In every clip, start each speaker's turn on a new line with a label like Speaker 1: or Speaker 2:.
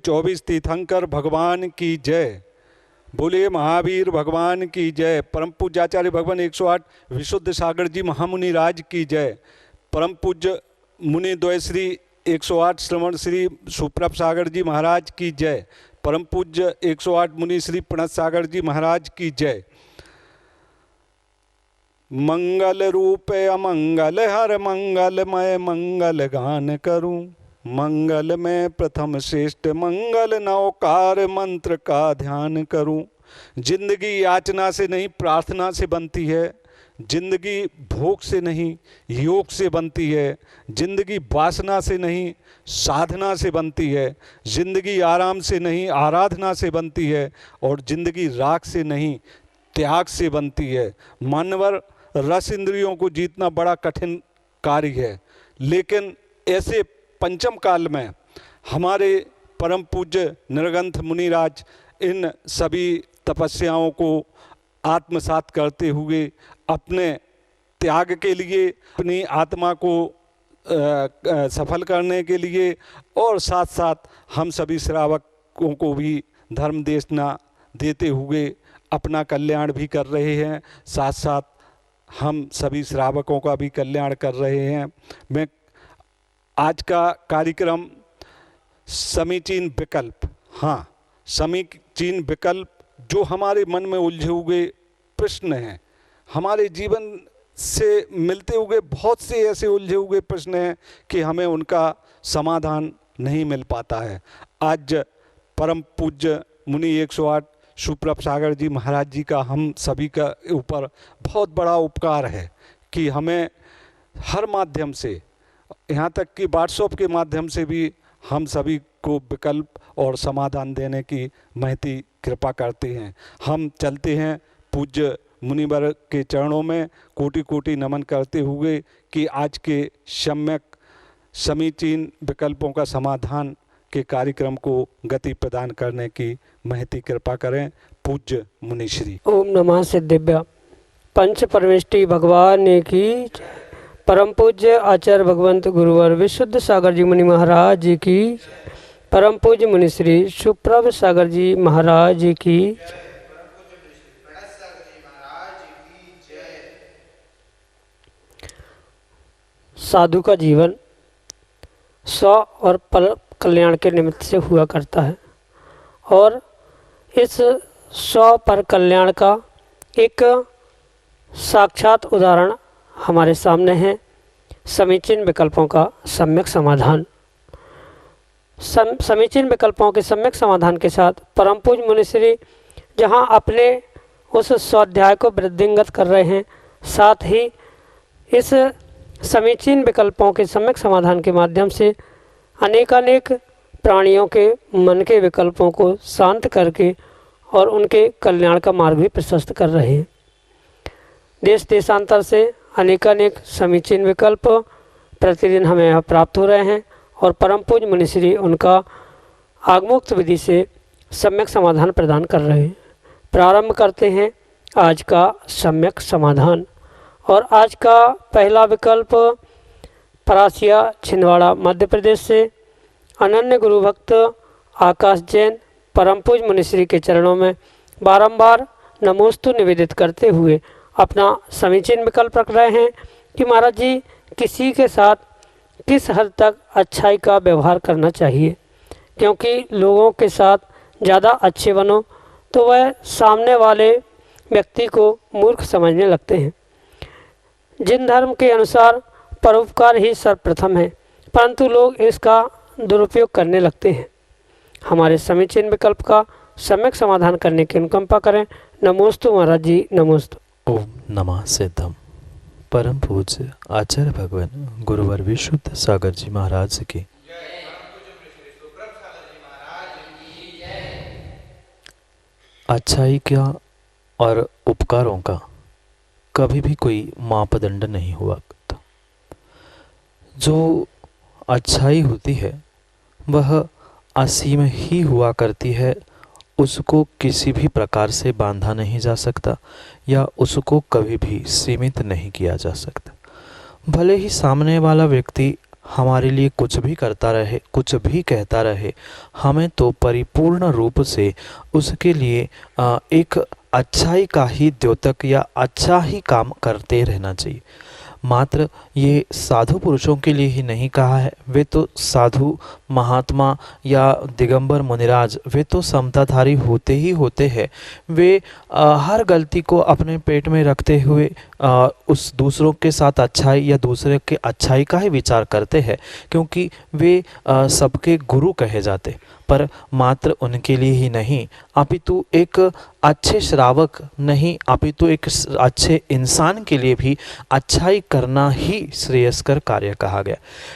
Speaker 1: 24 तीर्थंकर भगवान की जय। बोलिए महावीर भगवान की जय। परम पूज्य आचार्य भगवान 108 विशुद्ध सागर जी महामुनि राज की जय। परम पूज्य मुनि द्वय श्री 108 श्रवण श्री सुप्रभ सागर जी महाराज की जय। परम पूज्य 108 मुनि श्री प्रणत सागर जी महाराज की जय। मंगल रूपे अमंगल हर मंगलमय मंगल गान करूं। मंगल में प्रथम श्रेष्ठ मंगल नवकार मंत्र का ध्यान करूं। जिंदगी याचना से नहीं प्रार्थना से बनती है। जिंदगी भोग से नहीं योग से बनती है। जिंदगी वासना से नहीं साधना से बनती है। जिंदगी आराम से नहीं आराधना से बनती है। और जिंदगी राग से नहीं त्याग से बनती है। मानवर रस इंद्रियों को जीतना बड़ा कठिन कार्य है, लेकिन ऐसे पंचम काल में हमारे परम पूज्य निर्गंथ मुनिराज इन सभी तपस्याओं को आत्मसात करते हुए अपने त्याग के लिए, अपनी आत्मा को सफल करने के लिए और साथ साथ हम सभी श्रावकों को भी धर्म देशना देते हुए अपना कल्याण भी कर रहे हैं। साथ साथ हम सभी श्रावकों का भी कल्याण कर रहे हैं। मैं आज का कार्यक्रम समीचीन विकल्प, हाँ समीचीन विकल्प, जो हमारे मन में उलझे हुए प्रश्न हैं, हमारे जीवन से मिलते हुए बहुत से ऐसे उलझे हुए प्रश्न हैं कि हमें उनका समाधान नहीं मिल पाता है। आज परम पूज्य मुनि 108 सुप्रभ सागर जी महाराज जी का हम सभी का ऊपर बहुत बड़ा उपकार है कि हमें हर माध्यम से, यहाँ तक कि व्हाट्सएप के माध्यम से भी हम सभी को विकल्प और समाधान देने की महती कृपा करते हैं। हम चलते हैं पूज्य मुनिवर के चरणों में कोटि कोटि नमन करते हुए कि आज के सम्यक समीचीन विकल्पों का समाधान के कार्यक्रम को गति प्रदान करने की महती कृपा करें। पूज्य मुनिश्री।
Speaker 2: ओम नमः सिद्धिभ्य। पंच परमेष्टि भगवान की परम पूज्य आचार्य भगवंत गुरुवर विशुद्ध सागर जी मुनि महाराज जी की, परम पूज्य मुनिश्री सुप्रभ सागर जी महाराज जी की, साधु का जीवन 100 और पल कल्याण के निमित्त से हुआ करता है और इस 100 पर कल्याण का एक साक्षात उदाहरण हमारे सामने है। समीचीन विकल्पों का सम्यक समाधान। समीचीन विकल्पों के सम्यक समाधान के साथ परम पूज्य मुनिश्री जहाँ अपने उस स्वाध्याय को वृद्धिंगत कर रहे हैं, साथ ही इस समीचीन विकल्पों के सम्यक समाधान के माध्यम से अनेकानेक प्राणियों के मन के विकल्पों को शांत करके और उनके कल्याण का मार्ग भी प्रशस्त कर रहे हैं। देश देशांतर से अनेकानेक समीचीन विकल्प प्रतिदिन हमें यहाँ प्राप्त हो रहे हैं और परम पूज्य मुनिश्री उनका आगमोक्त विधि से सम्यक समाधान प्रदान कर रहे हैं। प्रारंभ करते हैं आज का सम्यक समाधान। और आज का पहला विकल्प परासिया छिंदवाड़ा मध्य प्रदेश से अनन्य गुरु भक्त आकाश जैन परम पूज्य मुनिश्री के चरणों में बारंबार नमोस्तु निवेदित करते हुए अपना समीचीन विकल्प रख रहे हैं कि महाराज जी किसी के साथ किस हद तक अच्छाई का व्यवहार करना चाहिए, क्योंकि लोगों के साथ ज़्यादा अच्छे बनो तो वह सामने वाले व्यक्ति को मूर्ख समझने लगते हैं। जिन धर्म के अनुसार परोपकार ही सर्वप्रथम है, परंतु लोग इसका दुरुपयोग करने लगते हैं। हमारे समीचीन विकल्प का सम्यक समाधान करने की अनुकंपा करें। नमोस्तु महाराज जी, नमोस्तु।
Speaker 3: ओम नमः सिद्धम। परम पूज्य आचार्य भगवान गुरुवर विशुद्ध सागर जी महाराज की अच्छाई का और उपकारों का कभी भी कोई मापदंड नहीं हुआ करता। जो अच्छाई होती है वह असीम ही हुआ करती है, उसको किसी भी प्रकार से बांधा नहीं जा सकता या उसको कभी भी सीमित नहीं किया जा सकता। भले ही सामने वाला व्यक्ति हमारे लिए कुछ भी करता रहे, कुछ भी कहता रहे, हमें तो परिपूर्ण रूप से उसके लिए एक अच्छाई का ही द्योतक या अच्छा ही काम करते रहना चाहिए। मात्र ये साधु पुरुषों के लिए ही नहीं कहा है, वे तो साधु महात्मा या दिगंबर मुनिराज वे तो समताधारी होते ही होते हैं। वे हर गलती को अपने पेट में रखते हुए उस दूसरों के साथ अच्छाई या दूसरे के अच्छाई का ही विचार करते हैं, क्योंकि वे सबके गुरु कहे जाते। पर मात्र उनके लिए ही नहीं, अपितु एक अच्छे श्रावक नहीं, अपितु एक अच्छे इंसान के लिए भी अच्छाई करना ही श्रेयस्कर कार्य कहा गया।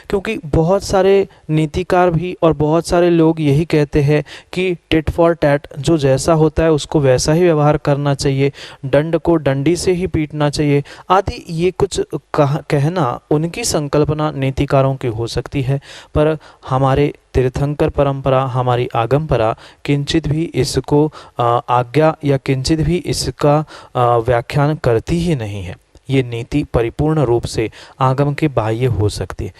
Speaker 3: क्योंकि बहुत सारे नीतिकार भी और बहुत सारे लोग यही कहते हैं कि टिट फॉर टैट, जो जैसा होता है उसको वैसा ही व्यवहार करना चाहिए, दंड को डंडी से ही पीटना चाहिए आदि। ये कुछ कहना उनकी संकल्पना नीतिकारों की हो सकती है, पर हमारे तीर्थंकर परंपरा, हमारी आगमपरा किंचित भी इसको आज्ञा या किंचित भी इसका व्याख्यान करती ही नहीं है। ये नीति परिपूर्ण रूप से आगम के बाह्य हो सकती है।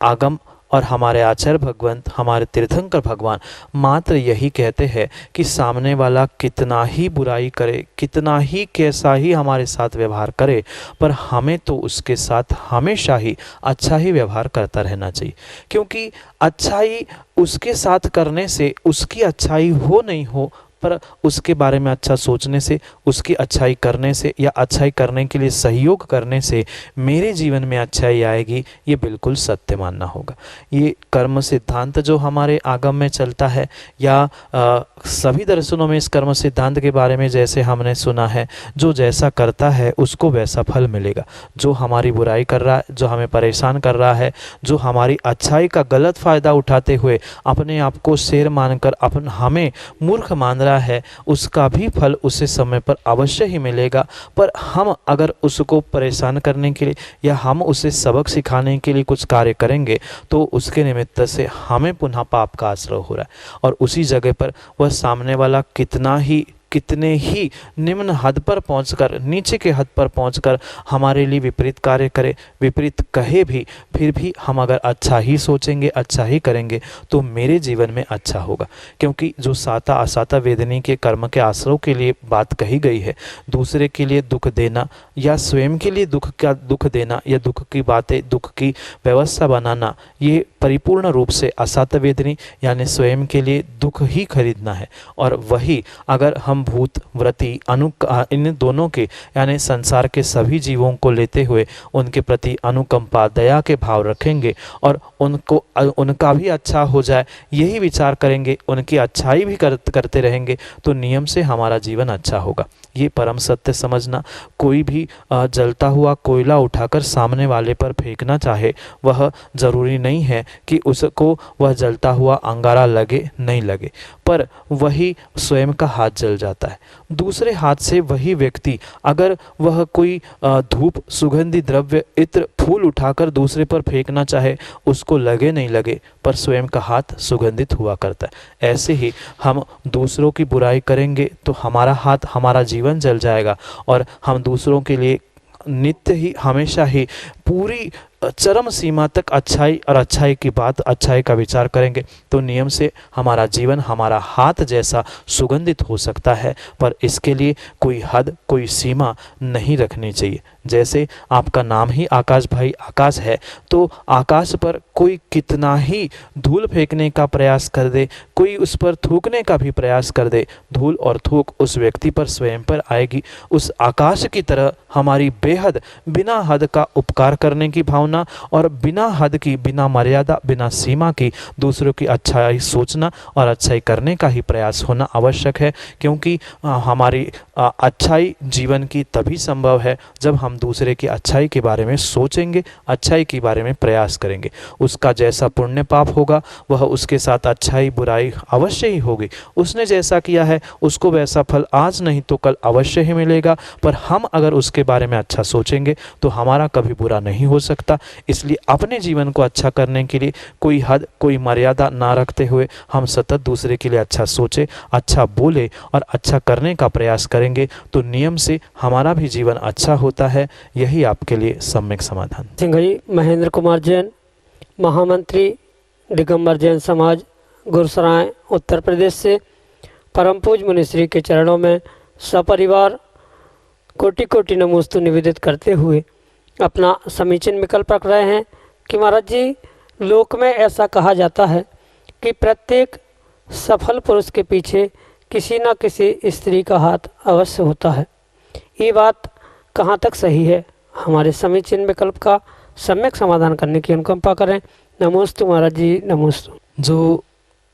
Speaker 3: आगम और हमारे आचार्य भगवंत, हमारे तीर्थंकर भगवान मात्र यही कहते हैं कि सामने वाला कितना ही बुराई करे, कितना ही कैसा ही हमारे साथ व्यवहार करे, पर हमें तो उसके साथ हमेशा ही अच्छा ही व्यवहार करता रहना चाहिए। क्योंकि अच्छाई उसके साथ करने से उसकी अच्छाई हो नहीं हो, पर उसके बारे में अच्छा सोचने से, उसकी अच्छाई करने से या अच्छाई करने के लिए सहयोग करने से मेरे जीवन में अच्छाई आएगी, ये बिल्कुल सत्य मानना होगा। ये कर्म सिद्धांत जो हमारे आगम में चलता है या सभी दर्शनों में इस कर्म सिद्धांत के बारे में जैसे हमने सुना है, जो जैसा करता है उसको वैसा फल मिलेगा। जो हमारी बुराई कर रहा है, जो हमें परेशान कर रहा है, जो हमारी अच्छाई का गलत फ़ायदा उठाते हुए अपने आप को शेर मानकर हमें मूर्ख मान रहा है, उसका भी फल उसे समय पर अवश्य ही मिलेगा। पर हम अगर उसको परेशान करने के लिए या हम उसे सबक सिखाने के लिए कुछ कार्य करेंगे तो उसके निमित्त से हमें पुनः पाप का आश्रय हो रहा है, और उसी जगह पर वह सामने वाला कितने ही निम्न हद पर पहुंचकर, नीचे के हद पर पहुंचकर हमारे लिए विपरीत कार्य करे, विपरीत कहे भी, फिर भी हम अगर अच्छा ही सोचेंगे, अच्छा ही करेंगे तो मेरे जीवन में अच्छा होगा। क्योंकि जो साता असाता वेदनी के कर्म के आश्रय के लिए बात कही गई है, दूसरे के लिए दुख देना या स्वयं के लिए दुख देना या दुख की बातें, दुख की व्यवस्था बनाना, ये परिपूर्ण रूप से असात वेदनी यानी स्वयं के लिए दुख ही खरीदना है। और वही अगर हम भूत व्रति इन दोनों के यानी संसार के सभी जीवों को लेते हुए उनके प्रति अनुकंपा दया के भाव रखेंगे और उनका भी अच्छा हो जाए यही विचार करेंगे, उनकी अच्छाई भी करते रहेंगे, तो नियम से हमारा जीवन अच्छा होगा। ये परम सत्य समझना। कोई भी जलता हुआ कोयला उठाकर सामने वाले पर फेंकना चाहे, वह जरूरी नहीं है कि उसको वह जलता हुआ अंगारा लगे नहीं लगे, पर वही स्वयं का हाथ जल जाता है। दूसरे हाथ से वही व्यक्ति अगर वह कोई धूप, सुगंधी द्रव्य, इत्र, फूल उठाकर दूसरे पर फेंकना चाहे, उसको लगे नहीं लगे, पर स्वयं का हाथ सुगंधित हुआ करता है। ऐसे ही हम दूसरों की बुराई करेंगे तो हमारा हाथ, हमारा जीवन जल जाएगा, और हम दूसरों के लिए नित्य ही, हमेशा ही पूरी चरम सीमा तक अच्छाई और अच्छाई की बात, अच्छाई का विचार करेंगे तो नियम से हमारा जीवन, हमारा हाथ जैसा सुगंधित हो सकता है। पर इसके लिए कोई हद, कोई सीमा नहीं रखनी चाहिए। जैसे आपका नाम ही आकाश भाई आकाश है, तो आकाश पर कोई कितना ही धूल फेंकने का प्रयास कर दे, कोई उस पर थूकने का भी प्रयास कर दे, धूल और थूक उस व्यक्ति पर स्वयं पर आएगी। उस आकाश की तरह हमारी बेहद, बिना हद का उपकार करने की भावना और बिना हद की, बिना मर्यादा, बिना सीमा की दूसरों की अच्छाई सोचना और अच्छाई करने का ही प्रयास होना आवश्यक है। क्योंकि हमारी अच्छाई जीवन की तभी संभव है जब हम दूसरे की अच्छाई के बारे में सोचेंगे, अच्छाई के बारे में प्रयास करेंगे। उसका जैसा पुण्य पाप होगा वह उसके साथ अच्छाई बुराई अवश्य ही होगी। उसने जैसा किया है उसको वैसा फल आज नहीं तो कल अवश्य ही मिलेगा। पर हम अगर उसके बारे में अच्छा सोचेंगे तो हमारा कभी बुरा नहीं हो सकता। इसलिए अपने जीवन को अच्छा करने के लिए कोई हद, कोई मर्यादा ना रखते हुए हम सतत दूसरे के लिए अच्छा सोचे, अच्छा बोले और अच्छा करने का प्रयास करेंगे तो नियम से हमारा भी जीवन अच्छा होता है। यही आपके लिए सम्यक समाधान।
Speaker 2: सिंह जी, महेंद्र कुमार जैन, महामंत्री दिगंबर जैन समाज गुरसराय उत्तर प्रदेश से परम पूज्य मुनिश्री के चरणों में सपरिवार कोटि कोटि नमोस्तु निवेदित करते हुए अपना समीचीन विकल्प रख रहे हैं कि महाराज जी, लोक में ऐसा कहा जाता है कि प्रत्येक सफल पुरुष के पीछे किसी न किसी स्त्री का हाथ अवश्य होता है। ये बात कहाँ तक सही है? हमारे समीचीन विकल्प का सम्यक समाधान करने की अनुकंपा करें। नमोस्तु महाराज जी, नमोस्तु।
Speaker 3: जो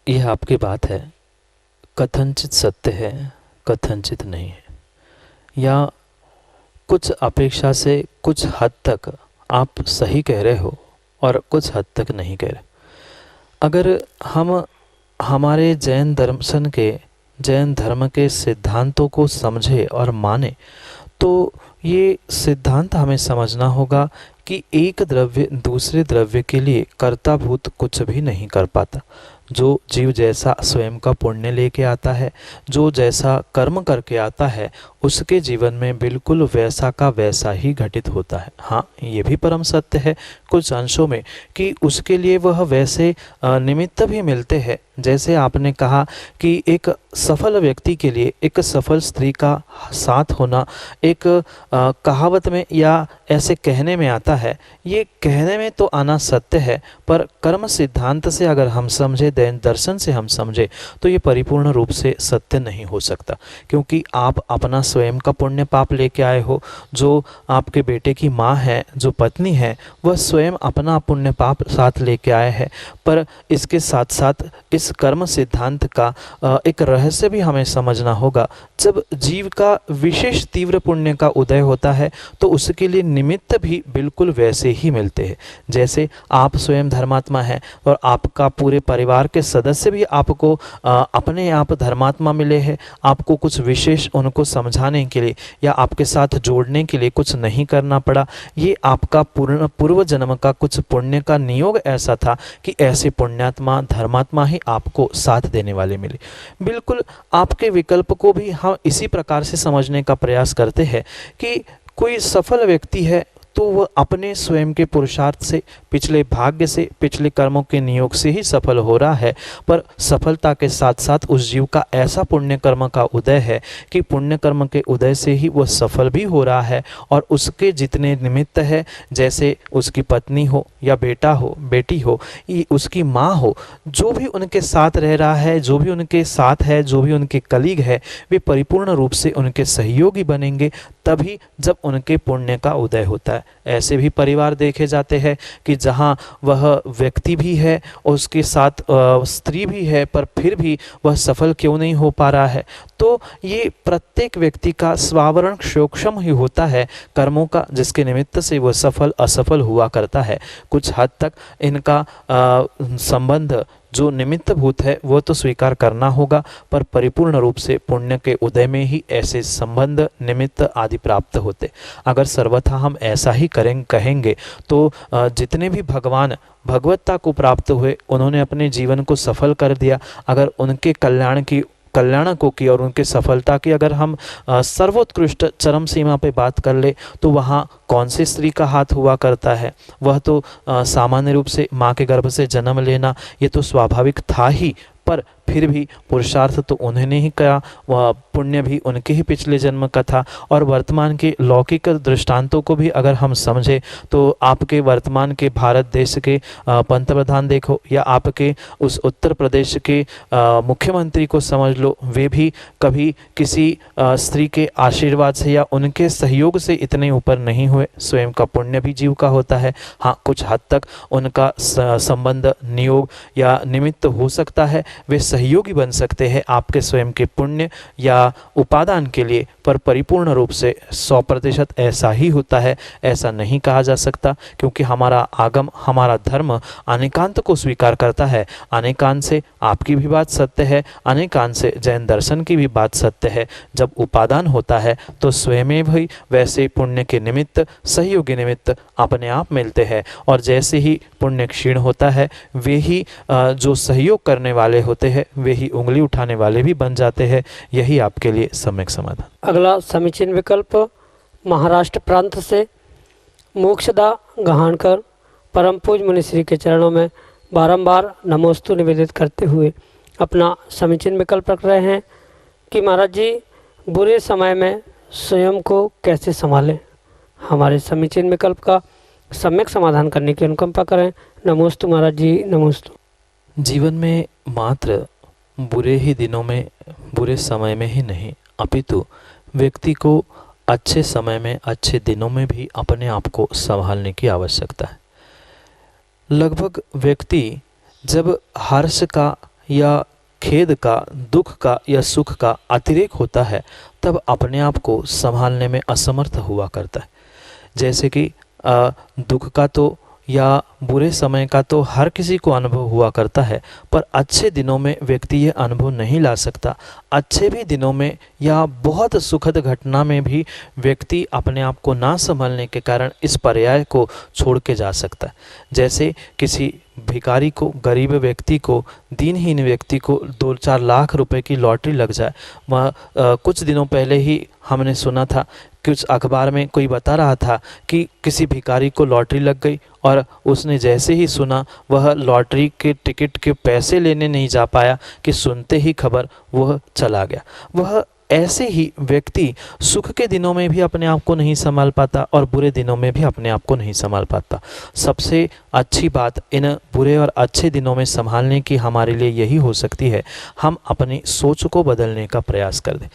Speaker 3: यह आपकी बात है कथनचित सत्य है, कथनचित नहीं है, या कुछ अपेक्षा से कुछ हद तक आप सही कह रहे हो और कुछ हद तक नहीं कह रहे। अगर हम हमारे जैन धर्म के सिद्धांतों को समझे और माने तो ये सिद्धांत हमें समझना होगा कि एक द्रव्य दूसरे द्रव्य के लिए कर्ताभूत कुछ भी नहीं कर पाता। जो जीव जैसा स्वयं का पुण्य लेके आता है, जो जैसा कर्म करके आता है, उसके जीवन में बिल्कुल वैसा का वैसा ही घटित होता है। हाँ, ये भी परम सत्य है कुछ अंशों में कि उसके लिए वह वैसे निमित्त भी मिलते हैं। जैसे आपने कहा कि एक सफल व्यक्ति के लिए एक सफल स्त्री का साथ होना एक कहावत में या ऐसे कहने में आता है। ये कहने में तो आना सत्य है, पर कर्म सिद्धांत से अगर हम समझे, दर्शन से हम समझे, तो ये परिपूर्ण रूप से सत्य नहीं हो सकता। क्योंकि आप अपना स्वयं का पुण्य पाप लेके आए हो। जो आपके बेटे की माँ है, जो पत्नी है, वह स्वयं अपना पुण्य पाप साथ लेके आए हैं। पर इसके साथ साथ इस कर्म सिद्धांत का एक रहस्य भी हमें समझना होगा। जब जीव का विशेष तीव्र पुण्य का उदय होता है तो उसके लिए निमित्त भी बिल्कुल वैसे ही मिलते हैं। जैसे आप स्वयं धर्मात्मा हैं और आपका पूरे परिवार के सदस्य भी आपको अपने आप धर्मात्मा मिले हैं। आपको कुछ विशेष उनको समझाने के लिए या आपके साथ जोड़ने के लिए कुछ नहीं करना पड़ा। ये आपका पूर्व जन्म का कुछ पुण्य का नियोग ऐसा था कि ऐसे पुण्यात्मा धर्मात्मा ही आपको साथ देने वाले मिले। बिल्कुल आपके विकल्प को भी हम इसी प्रकार से समझने का प्रयास करते हैं कि कोई सफल व्यक्ति है तो वह अपने स्वयं के पुरुषार्थ से, पिछले भाग्य से, पिछले कर्मों के नियोग से ही सफल हो रहा है। पर सफलता के साथ साथ उस जीव का ऐसा पुण्य कर्म का उदय है कि पुण्य कर्म के उदय से ही वह सफल भी हो रहा है। और उसके जितने निमित्त है, जैसे उसकी पत्नी हो या बेटा हो, बेटी हो, उसकी माँ हो, जो भी उनके साथ रह रहा है, जो भी उनके साथ है, जो भी उनके कलीग है, वे परिपूर्ण रूप से उनके सहयोगी बनेंगे तभी जब उनके पुण्य का उदय होता है। ऐसे भी परिवार देखे जाते हैं कि जहाँ वह व्यक्ति भी है और उसके साथ स्त्री भी है, पर फिर भी वह सफल क्यों नहीं हो पा रहा है। तो ये प्रत्येक व्यक्ति का स्वावरण सूक्ष्म ही होता है कर्मों का, जिसके निमित्त से वह सफल असफल हुआ करता है। कुछ हद तक इनका संबंध जो निमित्त भूत है वह तो स्वीकार करना होगा, पर परिपूर्ण रूप से पुण्य के उदय में ही ऐसे संबंध निमित्त आदि प्राप्त होते। अगर सर्वथा हम ऐसा ही कहेंगे तो जितने भी भगवान भगवत्ता को प्राप्त हुए उन्होंने अपने जीवन को सफल कर दिया। अगर उनके कल्याणकों की और उनके सफलता की अगर हम सर्वोत्कृष्ट चरम सीमा पे बात कर ले तो वहाँ कौन सी स्त्री का हाथ हुआ करता है? वह तो सामान्य रूप से माँ के गर्भ से जन्म लेना ये तो स्वाभाविक था ही, पर फिर भी पुरुषार्थ तो उन्होंने ही किया, वह पुण्य भी उनके ही पिछले जन्म का था। और वर्तमान के लौकिक दृष्टांतों को भी अगर हम समझें तो आपके वर्तमान के भारत देश के पंतप्रधान देखो या आपके उस उत्तर प्रदेश के मुख्यमंत्री को समझ लो, वे भी कभी किसी स्त्री के आशीर्वाद से या उनके सहयोग से इतने ऊपर नहीं हुए। स्वयं का पुण्य भी जीव का होता है। हाँ, कुछ हद तक उनका संबंध नियोग या निमित्त हो सकता है, वे सहयोगी बन सकते हैं आपके स्वयं के पुण्य या उपादान के लिए, पर परिपूर्ण रूप से 100% ऐसा ही होता है ऐसा नहीं कहा जा सकता। क्योंकि हमारा आगम, हमारा धर्म अनेकांत को स्वीकार करता है। अनेकांत से आपकी भी बात सत्य है, अनेकांत से जैन दर्शन की भी बात सत्य है। जब उपादान होता है तो स्वयं भी वैसे पुण्य के निमित्त, सहयोगी निमित्त अपने आप मिलते हैं। और जैसे ही पुण्य क्षीण होता है वे ही जो सहयोग करने वाले होते हैं वे ही उंगली उठाने वाले भी बन जाते हैं। यही आपके लिए सम्यक समाधान।
Speaker 2: अगला समीचीन विकल्प महाराष्ट्र प्रांत से मोक्षदा गहानकर परम पूज्य मुनिश्री के चरणों में बारंबार नमोस्तु निवेदित करते हुए अपना समीचीन विकल्प रख रहे हैं कि महाराज जी बुरे समय में स्वयं को कैसे संभालें। हमारे समीचीन विकल्प का सम्यक समाधान करने की अनुकंपा करें। नमोस्तु महाराज जी, नमोस्तु।
Speaker 3: जीवन में मात्र बुरे ही दिनों में, बुरे समय में ही नहीं, अपितु व्यक्ति को अच्छे समय में, अच्छे दिनों में भी अपने आप को संभालने की आवश्यकता है। लगभग व्यक्ति जब हर्ष का या खेद का, दुख का या सुख का अतिरेक होता है तब अपने आप को संभालने में असमर्थ हुआ करता है। जैसे कि दुख का तो या बुरे समय का तो हर किसी को अनुभव हुआ करता है, पर अच्छे दिनों में व्यक्ति ये अनुभव नहीं ला सकता। अच्छे भी दिनों में या बहुत सुखद घटना में भी व्यक्ति अपने आप को ना संभालने के कारण इस पर्याय को छोड़ के जा सकता है। जैसे किसी भिखारी को, गरीब व्यक्ति को, दीनहीन व्यक्ति को 2-4 लाख रुपए की लॉटरी लग जाए। कुछ दिनों पहले ही हमने सुना था, कुछ अखबार में कोई बता रहा था कि किसी भिखारी को लॉटरी लग गई और उसने जैसे ही सुना वह लॉटरी के टिकट के पैसे लेने नहीं जा पाया कि सुनते ही खबर वह चला गया। वह ऐसे ही व्यक्ति सुख के दिनों में भी अपने आप को नहीं संभाल पाता और बुरे दिनों में भी अपने आप को नहीं संभाल पाता। सबसे अच्छी बात इन बुरे और अच्छे दिनों में संभालने की हमारे लिए यही हो सकती है, हम अपनी सोच को बदलने का प्रयास कर दें।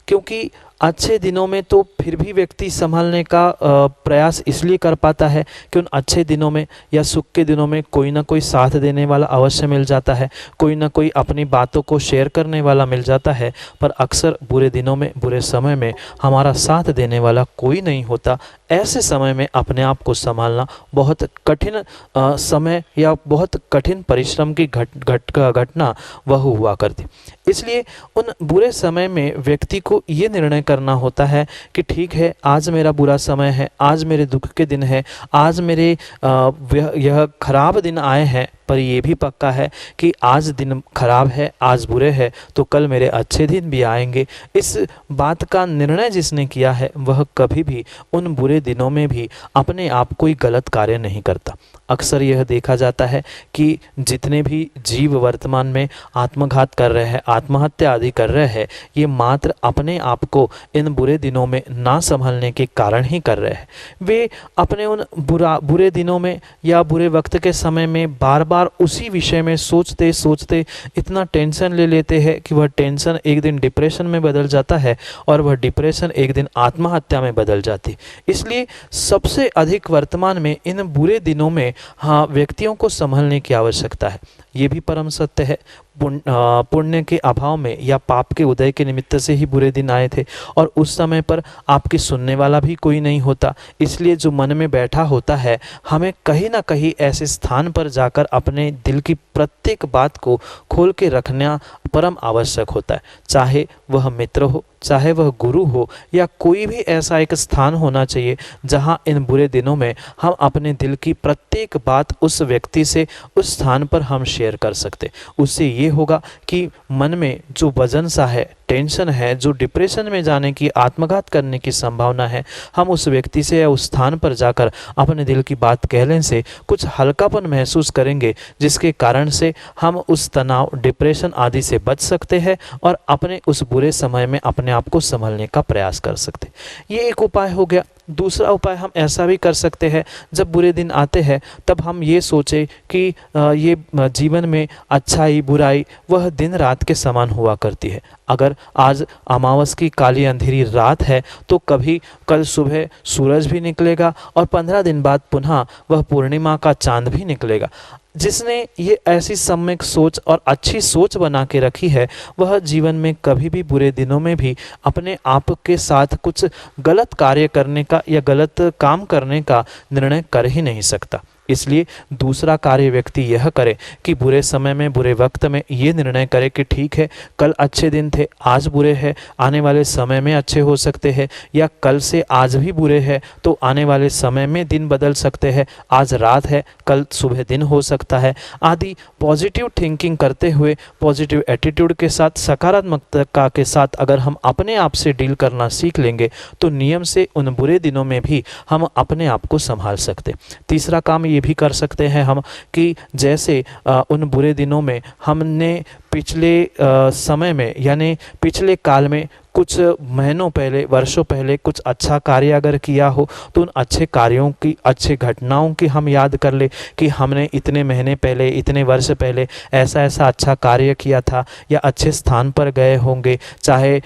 Speaker 3: क्योंकि अच्छे दिनों में तो फिर भी व्यक्ति संभालने का प्रयास इसलिए कर पाता है कि उन अच्छे दिनों में या सुख के दिनों में कोई ना कोई साथ देने वाला अवश्य मिल जाता है, कोई ना कोई अपनी बातों को शेयर करने वाला मिल जाता है। पर अक्सर बुरे दिनों में, बुरे समय में हमारा साथ देने वाला कोई नहीं होता। ऐसे समय में अपने आप को संभालना बहुत कठिन समय या बहुत कठिन परिश्रम की घटना वह हुआ करती। इसलिए उन बुरे समय में व्यक्ति को ये निर्णय करना होता है कि ठीक है, आज मेरा बुरा समय है, आज मेरे दुख के दिन है, आज मेरे यह खराब दिन आए हैं, पर ये भी पक्का है कि आज दिन खराब है, आज बुरे है, तो कल मेरे अच्छे दिन भी आएंगे। इस बात का निर्णय जिसने किया है वह कभी भी उन बुरे दिनों में भी अपने आप कोई गलत कार्य नहीं करता। अक्सर यह देखा जाता है कि जितने भी जीव वर्तमान में आत्मघात कर रहे हैं, आत्महत्या आदि कर रहे हैं, ये मात्र अपने आप को इन बुरे दिनों में ना संभालने के कारण ही कर रहे हैं। वे अपने उन बुरे दिनों में या बुरे वक्त के समय में बार बार उसी विषय में सोचते सोचते इतना टेंशन ले लेते हैं कि वह टेंशन एक दिन डिप्रेशन में बदल जाता है और वह डिप्रेशन एक दिन आत्महत्या में बदल जाती। इसलिए सबसे अधिक वर्तमान में इन बुरे दिनों में व्यक्तियों को संभलने की आवश्यकता है। ये भी परम सत्य है। पुण्य के अभाव में या पाप के उदय के निमित्त से ही बुरे दिन आए थे और उस समय पर आपकी सुनने वाला भी कोई नहीं होता। इसलिए जो मन में बैठा होता है, हमें कहीं ना कहीं ऐसे स्थान पर जाकर अपने दिल की प्रत्येक बात को खोल के रखना परम आवश्यक होता है। चाहे वह मित्र हो, चाहे वह गुरु हो, या कोई भी ऐसा एक स्थान होना चाहिए जहां इन बुरे दिनों में हम अपने दिल की प्रत्येक बात उस व्यक्ति से उस स्थान पर हम शेयर कर सकते। उससे ये होगा कि मन में जो वजन सा है, टेंशन है, जो डिप्रेशन में जाने की, आत्मघात करने की संभावना है, हम उस व्यक्ति से या उस स्थान पर जाकर अपने दिल की बात कहने से कुछ हल्कापन महसूस करेंगे, जिसके कारण से हम उस तनाव, डिप्रेशन आदि से बच सकते हैं और अपने उस बुरे समय में अपने आप को संभालने का प्रयास कर सकते। ये एक उपाय हो गया। दूसरा उपाय हम ऐसा भी कर सकते हैं, जब बुरे दिन आते हैं तब हम ये सोचें कि ये जीवन में अच्छाई बुराई वह दिन रात के समान हुआ करती है। अगर आज अमावस की काली अंधेरी रात है तो कभी कल सुबह सूरज भी निकलेगा और 15 दिन बाद पुनः वह पूर्णिमा का चांद भी निकलेगा। जिसने ये ऐसी सम्यक सोच और अच्छी सोच बना के रखी है, वह जीवन में कभी भी बुरे दिनों में भी अपने आप के साथ कुछ गलत कार्य करने का या गलत काम करने का निर्णय कर ही नहीं सकता। इसलिए दूसरा कार्य व्यक्ति यह करे कि बुरे समय में, बुरे वक्त में ये निर्णय करे कि ठीक है, कल अच्छे दिन थे, आज बुरे हैं, आने वाले समय में अच्छे हो सकते हैं, या कल से आज भी बुरे हैं तो आने वाले समय में दिन बदल सकते हैं, आज रात है कल सुबह दिन हो सकता है आदि। पॉजिटिव थिंकिंग करते हुए, पॉजिटिव एटीट्यूड के साथ, सकारात्मकता के साथ अगर हम अपने आप से डील करना सीख लेंगे तो नियम से उन बुरे दिनों में भी हम अपने आप को संभाल सकते। तीसरा काम ये भी कर सकते हैं हम कि जैसे उन बुरे दिनों में हमने पिछले समय में यानी पिछले काल में कुछ महीनों पहले, वर्षों पहले कुछ अच्छा कार्य अगर किया हो तो उन अच्छे कार्यों की, अच्छे घटनाओं की हम याद कर ले कि हमने इतने महीने पहले, इतने वर्ष पहले ऐसा ऐसा अच्छा कार्य किया था, या अच्छे स्थान पर गए होंगे, चाहे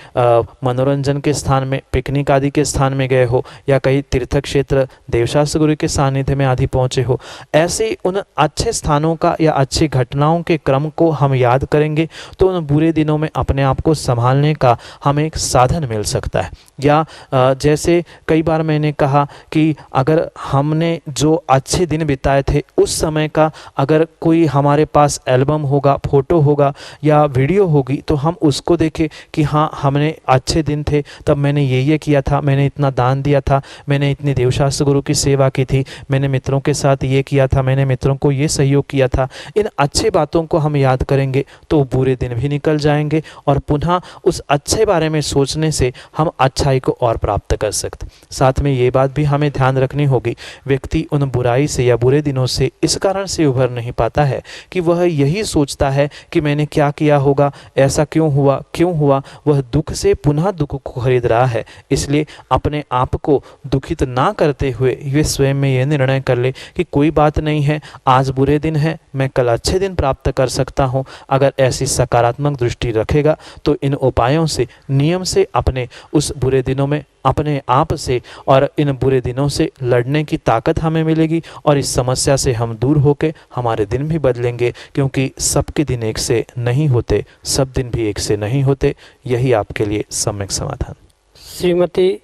Speaker 3: मनोरंजन के स्थान में, पिकनिक आदि के स्थान में गए हो, या कहीं तीर्थ क्षेत्र देवशास्त्र गुरु के सानिध्य में आदि पहुँचे हो। ऐसे उन अच्छे स्थानों का या अच्छी घटनाओं के क्रम को हम याद करेंगे तो उन बुरे दिनों में अपने आप को संभालने का हमें एक साधन मिल सकता है। या जैसे कई बार मैंने कहा कि अगर हमने जो अच्छे दिन बिताए थे उस समय का अगर कोई हमारे पास एल्बम होगा, फोटो होगा या वीडियो होगी तो हम उसको देखें कि हाँ, हमने अच्छे दिन थे, तब मैंने ये किया था, मैंने इतना दान दिया था, मैंने इतनी देवशास्त्र गुरु की सेवा की थी, मैंने मित्रों के साथ ये किया था, मैंने मित्रों को ये सहयोग किया था। इन अच्छे बातों को हम याद करेंगे तो बुरे दिन भी निकल जाएंगे और पुनः उस अच्छे बारे में सोचने से हम अच्छाई को और प्राप्त कर सकते। साथ में ये बात भी हमें ध्यान रखनी होगी, व्यक्ति उन बुराई से या बुरे दिनों से इस कारण से उभर नहीं पाता है कि वह यही सोचता है कि मैंने क्या किया होगा, ऐसा क्यों हुआ। वह दुख से पुनः दुख को खरीद रहा है। इसलिए अपने आप को दुखित ना करते हुए वे स्वयं में यह निर्णय कर ले कि कोई बात नहीं है, आज बुरे दिन है, मैं कल अच्छे दिन प्राप्त कर सकता हूँ। अगर ऐसी सकारात्मक दृष्टि रखेगा तो इन उपायों से, नियम से अपने उस बुरे दिनों में अपने आप से और इन बुरे दिनों से लड़ने की ताकत हमें मिलेगी और इस समस्या से हम दूर होकर हमारे दिन भी बदलेंगे, क्योंकि सबके दिन एक से नहीं होते, सब दिन भी एक से नहीं होते। यही आपके लिए सम्यक समाधान।
Speaker 2: श्रीमती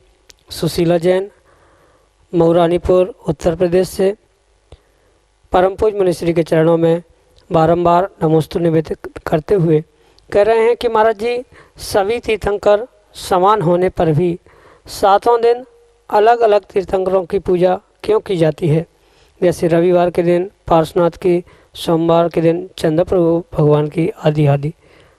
Speaker 2: सुशीला जैन, मऊरानीपुर, उत्तर प्रदेश से, परम पूज्य मुनिश्री के चरणों में बारंबार नमोस्तु निवेदित करते हुए कह रहे हैं कि महाराज जी, सभी तीर्थंकर समान होने पर भी सातों दिन अलग अलग तीर्थंकरों की पूजा क्यों की जाती है? जैसे रविवार के दिन पार्श्वनाथ की, सोमवार के दिन चंद्रप्रभु भगवान की, आदि आदि।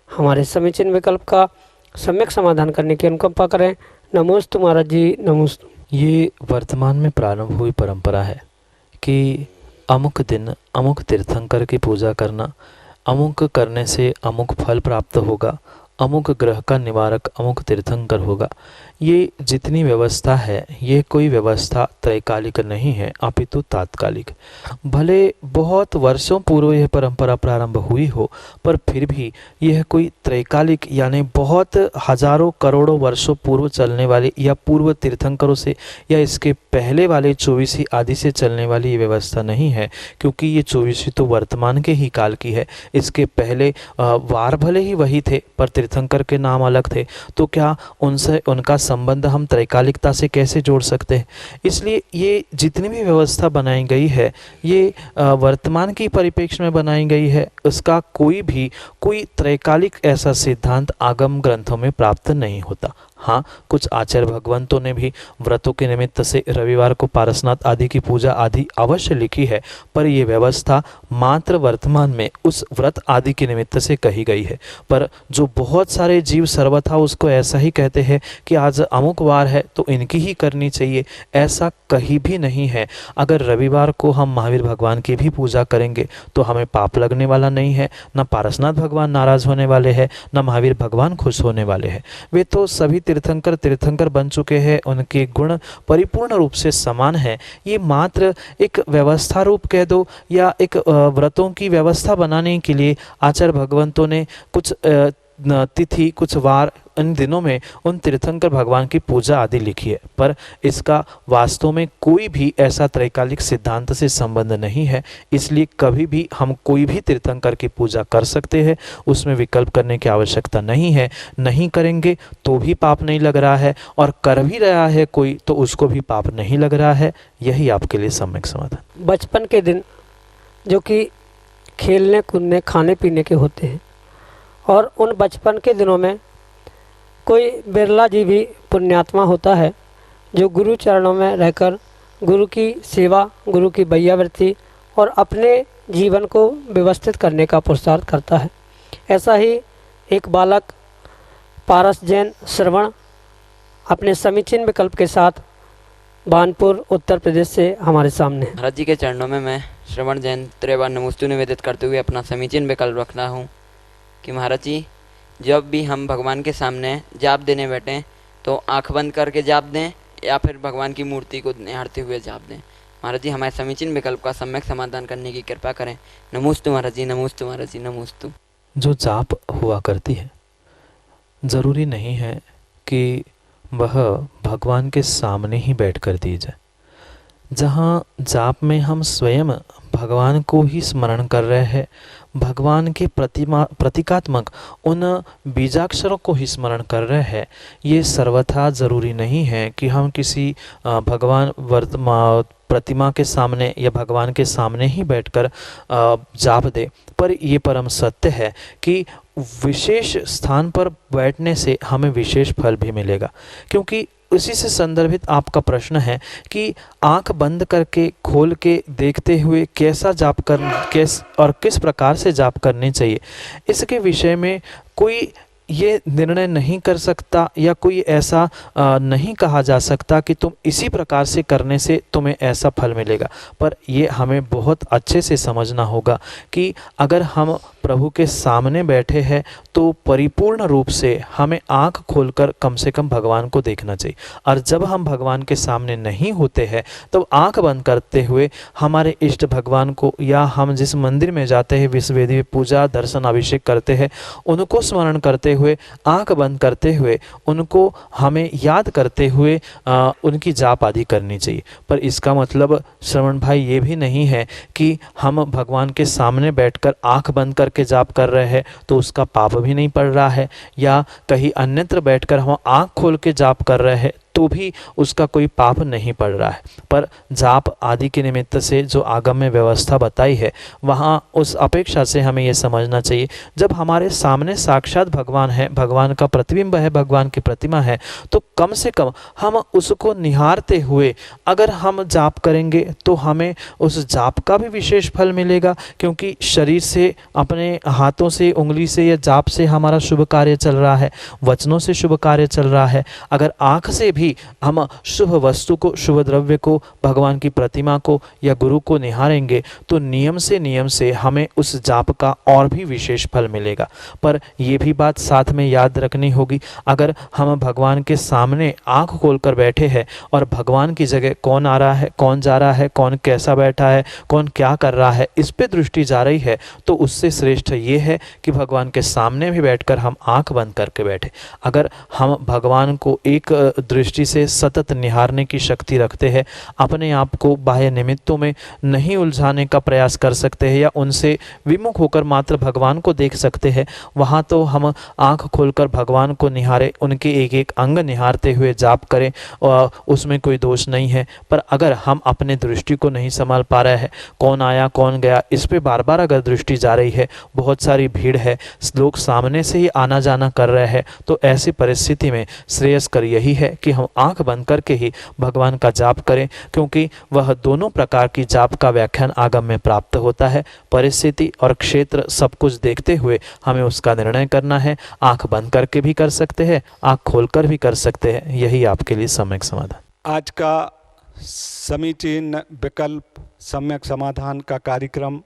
Speaker 2: हमारे समीचीन विकल्प का सम्यक समाधान करने की अनुकंपा करें। नमोस्तु महाराज जी, नमोस्तु।
Speaker 3: ये वर्तमान में प्रारंभ हुई परंपरा है कि अमुक दिन अमुक तीर्थंकर की पूजा करना, अमुक करने से अमुक फल प्राप्त होगा, अमुक ग्रह का निवारक अमुक तीर्थंकर होगा। ये जितनी व्यवस्था है, ये कोई व्यवस्था त्रैकालिक नहीं है, अपितु तात्कालिक। भले बहुत वर्षों पूर्व यह परंपरा प्रारंभ हुई हो, पर फिर भी यह कोई त्रैकालिक यानी बहुत हजारों करोड़ों वर्षों पूर्व चलने वाली या पूर्व तीर्थंकरों से या इसके पहले वाले 24 आदि से चलने वाली ये व्यवस्था नहीं है, क्योंकि ये 24 तो वर्तमान के ही काल की है। इसके पहले वार भले ही वही थे पर तीर्थंकर के नाम अलग थे, तो क्या उनसे उनका संबंध हम त्रैकालिकता से कैसे जोड़ सकते हैं? इसलिए ये जितनी भी व्यवस्था बनाई गई है, ये वर्तमान की परिप्रेक्ष्य में बनाई गई है। उसका कोई त्रैकालिक ऐसा सिद्धांत आगम ग्रंथों में प्राप्त नहीं होता। हाँ, कुछ आचार्य भगवंतों ने भी व्रतों के निमित्त से रविवार को पारसनाथ आदि की पूजा आदि अवश्य लिखी है, पर यह व्यवस्था मात्र वर्तमान में उस व्रत आदि के निमित्त से कही गई है। पर जो बहुत सारे जीव सर्वथा उसको ऐसा ही कहते हैं कि आज अमुक वार है तो इनकी ही करनी चाहिए, ऐसा कहीं भी नहीं है। अगर रविवार को हम महावीर भगवान की भी पूजा करेंगे तो हमें पाप लगने वाला नहीं है, न पारसनाथ भगवान नाराज होने वाले हैं, न महावीर भगवान खुश होने वाले हैं। वे तो सभी तीर्थंकर बन चुके हैं, उनके गुण परिपूर्ण रूप से समान है। ये मात्र एक व्यवस्था रूप कह दो या एक व्रतों की व्यवस्था बनाने के लिए आचार्य भगवंतों ने कुछ तिथि, कुछ वार, इन दिनों में उन तीर्थंकर भगवान की पूजा आदि लिखी है, पर इसका वास्तव में कोई भी ऐसा त्रैकालिक सिद्धांत से संबंध नहीं है। इसलिए कभी भी हम कोई भी तीर्थंकर की पूजा कर सकते हैं, उसमें विकल्प करने की आवश्यकता नहीं है। नहीं करेंगे तो भी पाप नहीं लग रहा है, और कर भी रहा है कोई तो उसको भी पाप नहीं लग रहा है। यही आपके लिए सम्यक समाधान।
Speaker 2: बचपन के दिन जो कि खेलने कूदने खाने पीने के होते हैं, और उन बचपन के दिनों में कोई बिरला जी भी पुण्यात्मा होता है जो गुरु चरणों में रहकर गुरु की सेवा, गुरु की बैयावृत्ति और अपने जीवन को व्यवस्थित करने का पुरुषार्थ करता है। ऐसा ही एक बालक पारस जैन श्रवण अपने समीचीन विकल्प के साथ बानपुर उत्तर प्रदेश से हमारे सामने।
Speaker 4: महाराज जी के चरणों में मैं श्रवण जैन त्रिवार नमोस्तु निवेदित करते हुए अपना समीचीन विकल्प रखता हूँ कि महाराज जी, जब भी हम भगवान के सामने जाप देने बैठें तो आंख बंद करके जाप दें या फिर भगवान की मूर्ति को निहारते हुए जाप दें। महाराज जी, हमारे समीचीन विकल्प का सम्यक समाधान करने की कृपा करें। नमोस्तु महाराज जी, नमोस्तु महाराज जी, नमोस्तु।
Speaker 3: जो जाप हुआ करती है, ज़रूरी नहीं है कि वह भगवान के सामने ही बैठ कर दी जाए। जहाँ जाप में हम स्वयं भगवान को ही स्मरण कर रहे हैं, भगवान के प्रतीकात्मक उन बीजाक्षरों को ही स्मरण कर रहे हैं, ये सर्वथा ज़रूरी नहीं है कि हम किसी भगवान प्रतिमा के सामने या भगवान के सामने ही बैठकर जाप दे। पर ये परम सत्य है कि विशेष स्थान पर बैठने से हमें विशेष फल भी मिलेगा, क्योंकि उसी से संदर्भित आपका प्रश्न है कि आंख बंद करके खोल के देखते हुए कैसा जाप किस प्रकार से जाप करनी चाहिए, इसके विषय में कोई ये निर्णय नहीं कर सकता या कोई ऐसा नहीं कहा जा सकता कि तुम इसी प्रकार से करने से तुम्हें ऐसा फल मिलेगा। पर ये हमें बहुत अच्छे से समझना होगा कि अगर हम प्रभु के सामने बैठे हैं तो परिपूर्ण रूप से हमें आंख खोलकर कम से कम भगवान को देखना चाहिए। और जब हम भगवान के सामने नहीं होते हैं तो आंख बंद करते हुए हमारे इष्ट भगवान को, या हम जिस मंदिर में जाते हैं, विश्व वेदी में पूजा दर्शन अभिषेक करते हैं, उनको स्मरण करते हुए, आंख बंद करते हुए उनको हमें याद करते हुए उनकी जाप आदि करनी चाहिए। पर इसका मतलब श्रवण भाई ये भी नहीं है कि हम भगवान के सामने बैठकर आंख बंद करके जाप कर रहे हैं तो उसका पाप भी नहीं पड़ रहा है, या कहीं अन्यत्र बैठकर हम आंख खोल के जाप कर रहे हैं तो भी उसका कोई पाप नहीं पड़ रहा है। पर जाप आदि के निमित्त से जो आगम में व्यवस्था बताई है, वहाँ उस अपेक्षा से हमें ये समझना चाहिए, जब हमारे सामने साक्षात भगवान है, भगवान का प्रतिबिंब है, भगवान की प्रतिमा है, तो कम से कम हम उसको निहारते हुए अगर हम जाप करेंगे तो हमें उस जाप का भी विशेष फल मिलेगा, क्योंकि शरीर से, अपने हाथों से, उंगली से या जाप से हमारा शुभ कार्य चल रहा है, वचनों से शुभ कार्य चल रहा है। अगर आँख से भी हम शुभ वस्तु को, शुभ द्रव्य को, भगवान की प्रतिमा को या गुरु को निहारेंगे तो नियम से हमें उस जाप का और भी विशेष फल मिलेगा। पर यह भी बात साथ में याद रखनी होगी, अगर हम भगवान के सामने आंख खोलकर बैठे हैं और भगवान की जगह कौन आ रहा है, कौन जा रहा है, कौन कैसा बैठा है, कौन क्या कर रहा है, इस पे दृष्टि जा रही है, तो उससे श्रेष्ठ ये है कि भगवान के सामने भी बैठकर हम आंख बंद करके बैठे। अगर हम भगवान को एक दृष्टि से सतत निहारने की शक्ति रखते हैं, अपने आप को बाह्य निमित्तों में नहीं उलझाने का प्रयास कर सकते हैं या उनसे विमुख होकर मात्र भगवान को देख सकते हैं, वहाँ तो हम आंख खोलकर भगवान को निहारे, उनके एक एक अंग निहारते हुए जाप करें, उसमें कोई दोष नहीं है। पर अगर हम अपने दृष्टि को नहीं संभाल पा रहे हैं, कौन आया कौन गया, इस पे बार बार अगर दृष्टि जा रही है, बहुत सारी भीड़ है, लोग सामने से ही आना जाना कर रहे हैं, तो ऐसी परिस्थिति में श्रेयस्कर यही है कि हम आंख बंद करके ही भगवान का जाप करें, क्योंकि वह दोनों प्रकार की जाप का व्याख्यान आगम में प्राप्त होता है। परिस्थिति और क्षेत्र सब कुछ देखते हुए हमें उसका निर्णय करना है। आंख बंद करके भी कर सकते हैं, आंख खोलकर भी कर सकते हैं, यही आपके लिए सम्यक समाधान।
Speaker 1: आज का समीचीन विकल्प सम्यक समाधान का कार्यक्रम,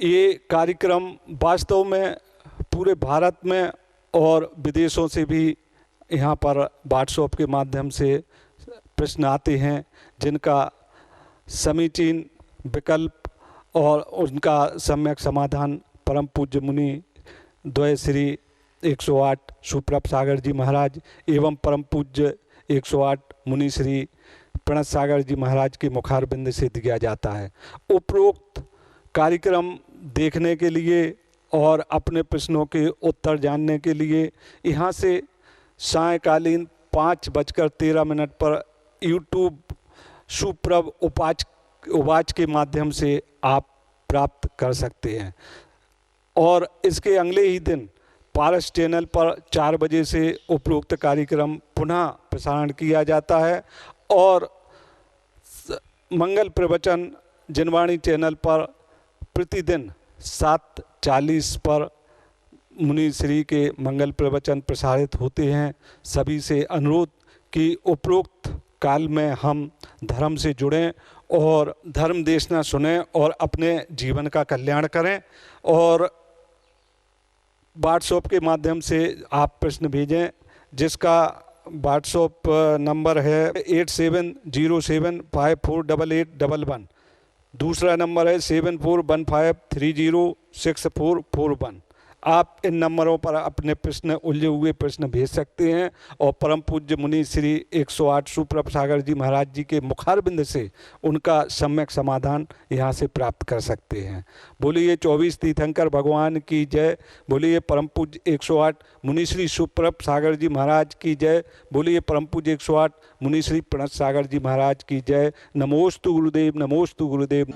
Speaker 1: ये कार्यक्रम वास्तव में पूरे भारत में और विदेशों से भी यहाँ पर व्हाट्सएप के माध्यम से प्रश्न आते हैं, जिनका समीचीन विकल्प और उनका सम्यक समाधान परम पूज्य मुनि द्वय श्री 108 सुप्रभ सागर जी महाराज एवं परम पूज्य 108 मुनि श्री प्रणत सागर जी महाराज के मुखारबिंद से दिया जाता है। उपरोक्त कार्यक्रम देखने के लिए और अपने प्रश्नों के उत्तर जानने के लिए यहाँ से सायंकालीन 5:13 पर यूट्यूब सुप्रभ उवाच के माध्यम से आप प्राप्त कर सकते हैं। और इसके अगले ही दिन पारस चैनल पर 4 बजे से उपरोक्त कार्यक्रम पुनः प्रसारण किया जाता है और मंगल प्रवचन जनवाणी चैनल पर प्रतिदिन 7:40 पर मुनि श्री के मंगल प्रवचन प्रसारित होते हैं। सभी से अनुरोध कि उपरोक्त काल में हम धर्म से जुड़ें और धर्म देशना सुने और अपने जीवन का कल्याण करें। और व्हाट्सएप के माध्यम से आप प्रश्न भेजें, जिसका व्हाट्सएप नंबर है 8707548811। दूसरा नंबर है 7415306441। आप इन नंबरों पर अपने प्रश्न, उलझे हुए प्रश्न भेज सकते हैं और परम पूज्य मुनि श्री 108 सुप्रभ सागर जी महाराज जी के मुखारबिंद से उनका सम्यक समाधान यहाँ से प्राप्त कर सकते हैं। बोलिए 24 तीर्थंकर भगवान की जय। बोलिए परम पूज्य 108 मुनि श्री सुप्रभ सागर जी महाराज की जय। बोलिए परम पूज्य 108 मुनि श्री प्रणत सागर जी महाराज की जय। नमोस्तु गुरुदेव, नमोस्तु गुरुदेव।